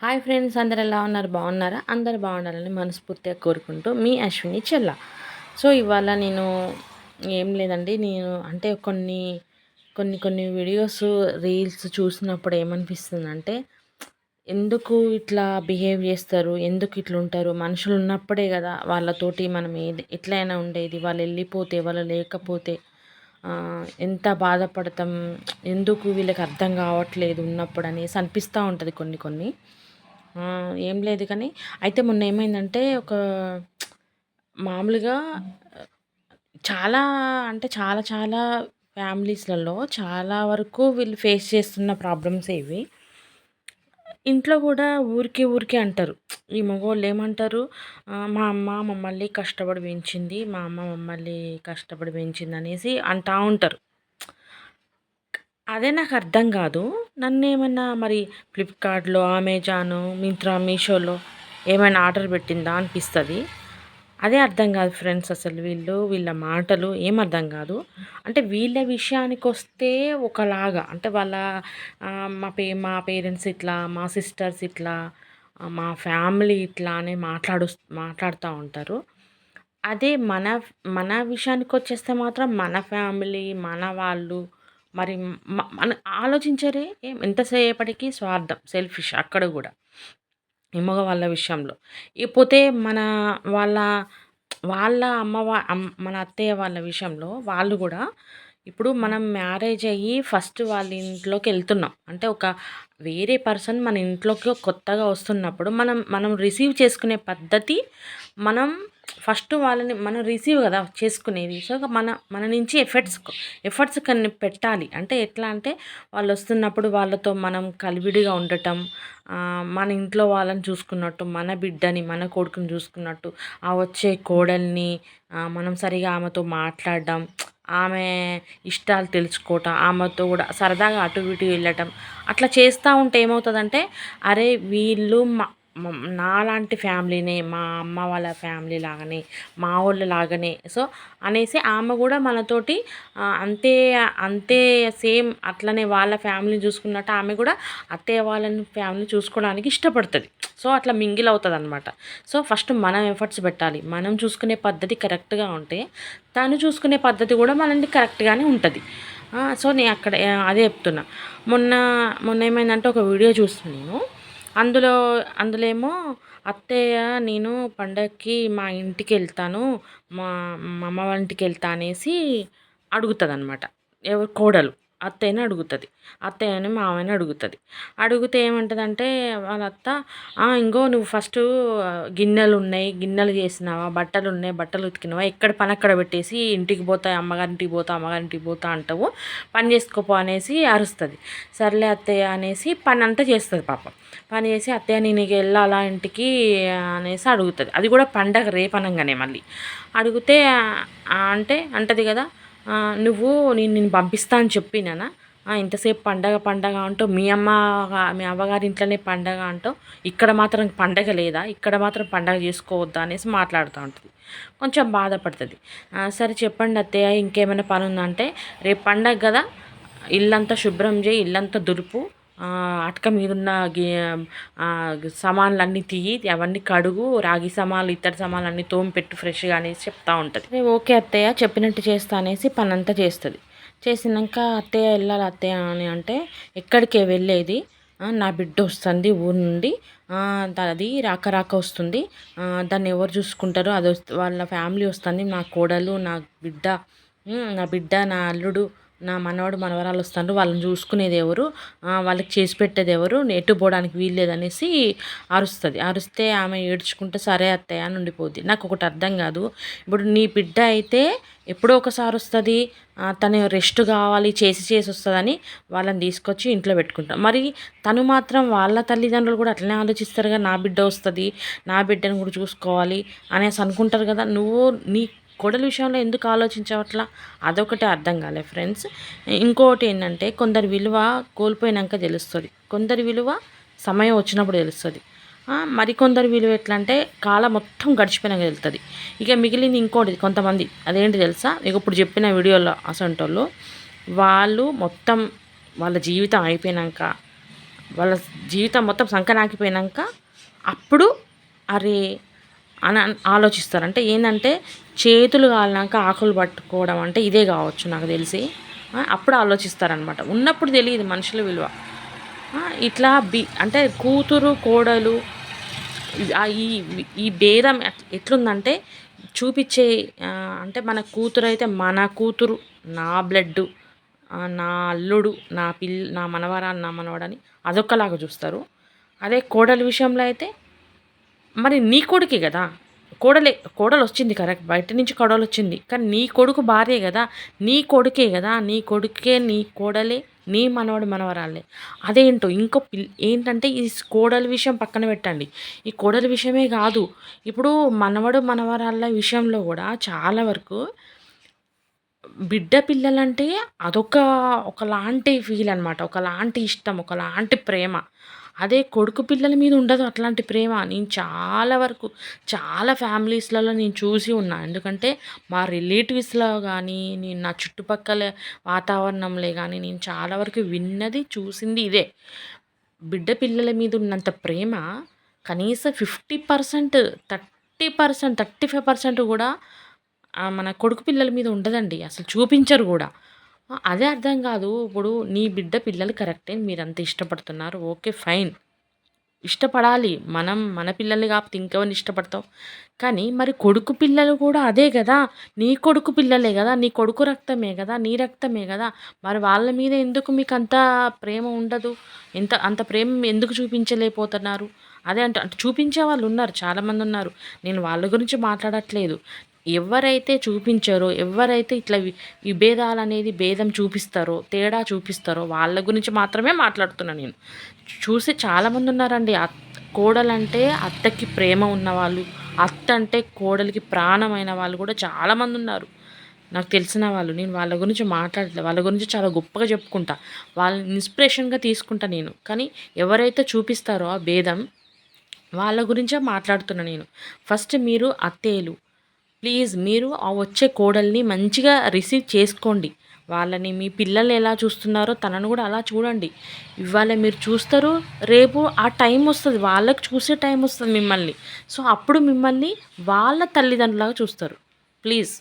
Hi friends, అందరు ఎలా ఉన్నారు? బాగున్నారా? అందరు బాగుండాలని మనస్ఫూర్తిగా కోరుకుంటూ మీ అశ్విని చెల్ల. సో ఇవాళ నేను ఏం లేదండి, నేను అంటే కొన్ని వీడియోస్, రీల్స్ చూసినప్పుడు ఏమనిపిస్తుందంటే, ఎందుకు ఇట్లా బిహేవ్ చేస్తారు, ఎందుకు ఇట్లా ఉంటారు? మనుషులు ఉన్నప్పుడే కదా వాళ్ళతోటి మనం ఏది ఎట్లయినా ఉండేది. వాళ్ళు వెళ్ళిపోతే, వాళ్ళు లేకపోతే ఎంత బాధపడతాం. ఎందుకు వీళ్ళకి అర్థం కావట్లేదు ఉన్నప్పుడు అనేసి అనిపిస్తూ ఉంటుంది కొన్ని కొన్ని. ఏం లేదు కానీ, అయితే మొన్న ఏమైందంటే, మామూలుగా చాలా అంటే చాలా చాలా ఫ్యామిలీస్లలో చాలా వరకు వీళ్ళు ఫేస్ చేస్తున్న ప్రాబ్లమ్సే ఇవి. ఇంట్లో కూడా ఊరికే ఊరికే అంటారు. ఈ మగవాళ్ళు ఏమంటారు, మా అమ్మ మమ్మల్ని కష్టపడి పెంచింది, మా అమ్మ మమ్మల్ని కష్టపడి పెంచింది అనేసి అంటూ ఉంటారు. అదే నాకు అర్థం కాదు. నన్నేమన్నా మరి ఫ్లిప్‌కార్ట్‌లో, అమెజాను, మింత్రా, మీషోలో ఏమైనా ఆర్డర్ పెట్టిందా అనిపిస్తది. అదే అర్థం కాదు ఫ్రెండ్స్, అసలు వీళ్ళ మాటలు ఏం అర్థం కాదు. అంటే వీళ్ళ విషయానికొస్తే ఒకలాగా అంటే వాళ్ళ మా పేరెంట్స్ ఇట్లా, మా సిస్టర్స్ ఇట్లా, మా ఫ్యామిలీ ఇట్లా అని మాట్లాడుతూ ఉంటారు. అదే మన విషయానికొచ్చేస్తే మాత్రం మన ఫ్యామిలీ, మన వాళ్ళు మరి మన ఆలోచించరే ఎంతసేపటికి స్వార్థం, సెల్ఫిష్ అక్కడ గూడా. ఈ మగవాళ్ళ విషయంలో. ఇకపోతే వాళ్ళ వాళ్ళ మన అత్తయ్య వాళ్ళ విషయంలో వాళ్ళు గూడా ఇప్పుడు మనం మ్యారేజ్ అయ్యి ఫస్ట్ వాళ్ళ ఇంట్లోకెళ్తున్నాం. అంటే వేరే పర్సన్ మన ఇంట్లోకి కొత్తగా వస్తున్నప్పుడు మనం రిసీవ్ చేసుకునే పద్ధతి, మనం ఫస్ట్ వాళ్ళని మనం రిసీవ్ గదా చేసుకునేది. సో, మన నుంచి ఎఫర్ట్స్ కొన్ని పెట్టాలి. అంటే ఎట్లా అంటే, వాళ్ళొస్తున్నప్పుడు వాళ్ళతో మనం కలివిడిగా ఉండటం, మన ఇంట్లో వాళ్ళని చూసుకున్నట్టు, మన బిడ్డని, మన కొడుకుని చూసుకున్నట్టు, ఆ వచ్చే కోడల్ని మనం సరిగా ఆమెతో మాట్లాడడం, ఆమె ఇష్టాలు తెలుసుకోవటం, ఆమెతో కూడా సరదాగా అటు ఇటు వెళ్ళటం, అట్లా చేస్తూ ఉంటే ఏమవుతుందంటే, అరే వీళ్ళు నాలాంటి ఫ్యామిలీనే, మా అమ్మ వాళ్ళ ఫ్యామిలీ లాగానే, మా వాళ్ళ లాగానే, సో అనేసి ఆమె కూడా మనతోటి అంతే అంతే సేమ్ అట్లనే వాళ్ళ ఫ్యామిలీని చూసుకున్నట్టు ఆమె కూడా అత్తయ్య వాళ్ళని ఫ్యామిలీ చూసుకోవడానికి ఇష్టపడుతుంది. సో అట్లా మింగిల్ అవుతుంది అనమాట. సో ఫస్ట్ మనం ఎఫర్ట్స్ పెట్టాలి. మనం చూసుకునే పద్ధతి కరెక్ట్గా ఉంటే తను చూసుకునే పద్ధతి కూడా మనది కరెక్ట్గానే ఉంటుంది. సో నేను అక్కడ అదే చెప్తున్నా. మొన్న మొన్న ఏమైందంటే, ఒక వీడియో చూస్తున్నాను నేను. అందులో ఏమో అత్తయ్య, నేను పండగకి మా ఇంటికి వెళ్తాను, మా మా అమ్మ వాళ్ళ ఇంటికి వెళ్తా అనేసి అడుగుతుంది అనమాట. ఎవరు కోడలు అత్తయ్యని అడుగుతుంది. అత్తయ్యని మామయ్యని అడుగుతుంది. అడిగితే ఏమంటుందంటే వాళ్ళ అత్త, ఇంగో నువ్వు ఫస్టు గిన్నెలు ఉన్నాయి, గిన్నెలు చేసినావా, బట్టలు ఉన్నాయి, బట్టలు ఉతికినావా, ఎక్కడ పని అక్కడ పెట్టేసి ఇంటికి పోతా, అమ్మగారింటికి పోతా అంటావు, పని చేసుకోపో అనేసి అరుస్తుంది. సర్లే అత్తయ్య అనేసి పని అంతా చేస్తుంది పాపం. పని చేసి, అత్తయ్య నేను వెళ్ళాలా ఇంటికి అనేసి అడుగుతుంది. అది కూడా పండగ రేపనంగానే మళ్ళీ అడిగితే అంటే అంటది కదా, నువ్వు నేను పంపిస్తా అని చెప్పినానా, ఇంతసేపు పండగ పండగ అంటూ మీ అవ్వగారి ఇంట్లోనే పండగ అంటావు, ఇక్కడ మాత్రం పండగ లేదా, ఇక్కడ మాత్రం పండగ చేసుకోవద్దా అనేసి మాట్లాడుతూ ఉంటుంది. కొంచెం బాధపడుతుంది. సరే చెప్పండి అత్తయ్య, ఇంకేమైనా పని ఉందా అంటే, రేపు పండగ కదా, ఇల్లంతా శుభ్రం చేయి, ఇల్లంతా దులుపు, అటక మీదున్న సామాన్లన్నీ తీయి, అవన్నీ కడుగు, రాగి సామాన్లు ఇత్తడి సామాన్లు అన్నీ తోమిపెట్టు ఫ్రెష్గా అనేసి చెప్తూ ఉంటుంది. ఓకే అత్తయ్య, చెప్పినట్టు చేస్తా అనేసి పని అంతా చేస్తుంది. చేసినాక అత్తయ్య వెళ్ళాలి అత్తయ్య అని అంటే, ఎక్కడికే వెళ్ళేది, నా బిడ్డ వస్తుంది ఊరు నుండి, అది రాక రాక వస్తుంది, దాన్ని ఎవరు చూసుకుంటారో, అది వాళ్ళ ఫ్యామిలీ వస్తుంది, నా కోడలు, నా బిడ్డ, నా అల్లుడు, నా మనవడు మనవరాలు వస్తారు, వాళ్ళని చూసుకునేది ఎవరు, వాళ్ళకి చేసి పెట్టేది ఎవరు, ఎటు పోవడానికి వీల్లేదనేసి అరుస్తుంది. అరిస్తే ఆమె ఏడ్చుకుంటే సరే అత్తయ్య అని ఉండిపోద్ది. నాకు ఒకటి అర్థం కాదు, ఇప్పుడు నీ బిడ్డ అయితే ఎప్పుడో ఒకసారి వస్తుంది, తను రెస్ట్ కావాలి, చేసి వస్తుందని వాళ్ళని తీసుకొచ్చి ఇంట్లో పెట్టుకుంటాం. మరి తను మాత్రం వాళ్ళ తల్లిదండ్రులు కూడా అట్లనే ఆలోచిస్తారు కదా, నా బిడ్డ వస్తుంది, నా బిడ్డను కూడా చూసుకోవాలి అనేసి అనుకుంటారు కదా. నువ్వు నీ కోడలి విషయంలో ఎందుకు ఆలోచించవట్లా? అదొకటి అర్థం కాలే ఫ్రెండ్స్. ఇంకోటి ఏంటంటే, కొందరి విలువ కోల్పోయినాక తెలుస్తుంది, కొందరి విలువ సమయం వచ్చినప్పుడు తెలుస్తుంది, మరికొందరి విలువ ఎట్లా అంటే కాలం మొత్తం గడిచిపోయినాక వెళ్తుంది. ఇక మిగిలింది ఇంకోటి కొంతమంది, అదేంటి తెలుసా, ఇక ఇప్పుడు చెప్పిన వీడియోలో అసంటోళ్ళు, వాళ్ళు మొత్తం వాళ్ళ జీవితం అయిపోయినాక వాళ్ళ జీవితం మొత్తం సంకనాకిపోయినాక అప్పుడు అరే అని ఆలోచిస్తారు. అంటే ఏంటంటే చేతులు కాలినాక ఆకులు పట్టుకోవడం అంటే ఇదే కావచ్చు నాకు తెలిసి. అప్పుడు ఆలోచిస్తారనమాట. ఉన్నప్పుడు తెలియదు మనుషుల విలువ. ఇట్లా అంటే కూతురు కోడలు ఈ ఈ భేదం ఎట్లుందంటే చూపించే అంటే మన కూతురు అయితే మన కూతురు, నా బ్లడ్డు, నా అల్లుడు, నా మనవరాలు, నా మనవడని అదొక్కలాగా చూస్తారు. అదే కోడలి విషయంలో అయితే మరి నీ కొడుకే కదా, కోడలు వచ్చింది కరెక్ట్, బయట నుంచి కోడలు వచ్చింది, కానీ నీ కొడుకు భార్యే కదా, నీ కొడుకే కదా, నీ కొడుకే, నీ కోడలే, నీ మనవడు మనవరాలే. అదేంటో ఇంకో ఏంటంటే ఈ కోడలి విషయం పక్కన పెట్టండి, ఈ కోడలి విషయమే కాదు, ఇప్పుడు మనవడు మనవరాళ్ళ విషయంలో కూడా చాలా వరకు బిడ్డ పిల్లలంటే ఒకలాంటి ఫీల్ అనమాట, ఒకలాంటి ఇష్టం, ఒకలాంటి ప్రేమ. అదే కొడుకు పిల్లల మీద ఉండదు అట్లాంటి ప్రేమ. నేను చాలా వరకు చాలా ఫ్యామిలీస్లలో నేను చూసి ఉన్నా. ఎందుకంటే మా రిలేటివ్స్లో కానీ, నేను నా చుట్టుపక్కల వాతావరణంలో కానీ నేను చాలా వరకు విన్నది, చూసింది ఇదే. బిడ్డ పిల్లల మీద ఉన్నంత ప్రేమ కనీసం 50%, 30%, 35% కూడా మన కొడుకు పిల్లల మీద ఉండదండి. అసలు చూపించరు కూడా. అదే అర్థం కాదు. ఇప్పుడు నీ బిడ్డ పిల్లలు కరెక్టే, మీరంత ఇష్టపడుతున్నారు, ఓకే ఫైన్. ఇష్టపడాలి. మన పిల్లల్ని కాకపోతే ఇంకెవరిని ఇష్టపడతావు? కానీ మరి కొడుకు పిల్లలు కూడా అదే గదా! నీ కొడుకు పిల్లలే గదా! నీ కొడుకు రక్తమే గదా! నీ రక్తమే గదా! మరి వాళ్ళ మీద ఎందుకు మీకంత ప్రేమ ఉండదు? అంత ప్రేమ ఎందుకు చూపించలేకపోతున్నారు? అదే అంటే చూపించే వాళ్ళున్నారు, చాలామందున్నారు. నేను వాళ్ళ గురించి మాట్లాడట్లేదు. ఎవరైతే చూపించారో, ఎవరైతే ఇట్లా భేదం చూపిస్తారో, తేడా చూపిస్తారో వాళ్ళ గురించి మాత్రమే మాట్లాడుతున్నా నేను. చూసి చాలామందున్నారండి. కోడలంటే అత్తకి ప్రేమ ఉన్నవాళ్ళు, అత్త అంటే కోడలికి ప్రాణమైన వాళ్ళు కూడా చాలామందున్నారు. నాకు తెలిసిన వాళ్ళు. నేను వాళ్ళ గురించి మాట్లాడట్లేదు. వాళ్ళ గురించి చాలా గొప్పగా చెప్పుకుంటా. వాళ్ళని ఇన్స్పిరేషన్‌గా తీసుకుంటా నేను. కానీ ఎవరైతే చూపిస్తారో ఆ భేదం, వాళ్ళ గురించే మాట్లాడుతున్నా నేను. ఫస్ట్ మీరు అత్తేలు, ప్లీజ్ మీరు ఆ వచ్చే కోడల్ని మంచిగా రిసీవ్ చేసుకోండి. వాళ్ళని మీ పిల్లలు ఎలా చూస్తున్నారో తనను కూడా అలా చూడండి. ఇవాళ మీరు చూస్తారు, రేపు ఆ టైం వస్తుంది, వాళ్ళకి చూసే టైం వస్తుంది మిమ్మల్ని. సో అప్పుడు మిమ్మల్ని వాళ్ళ తల్లిదండ్రులాగా చూస్తారు. ప్లీజ్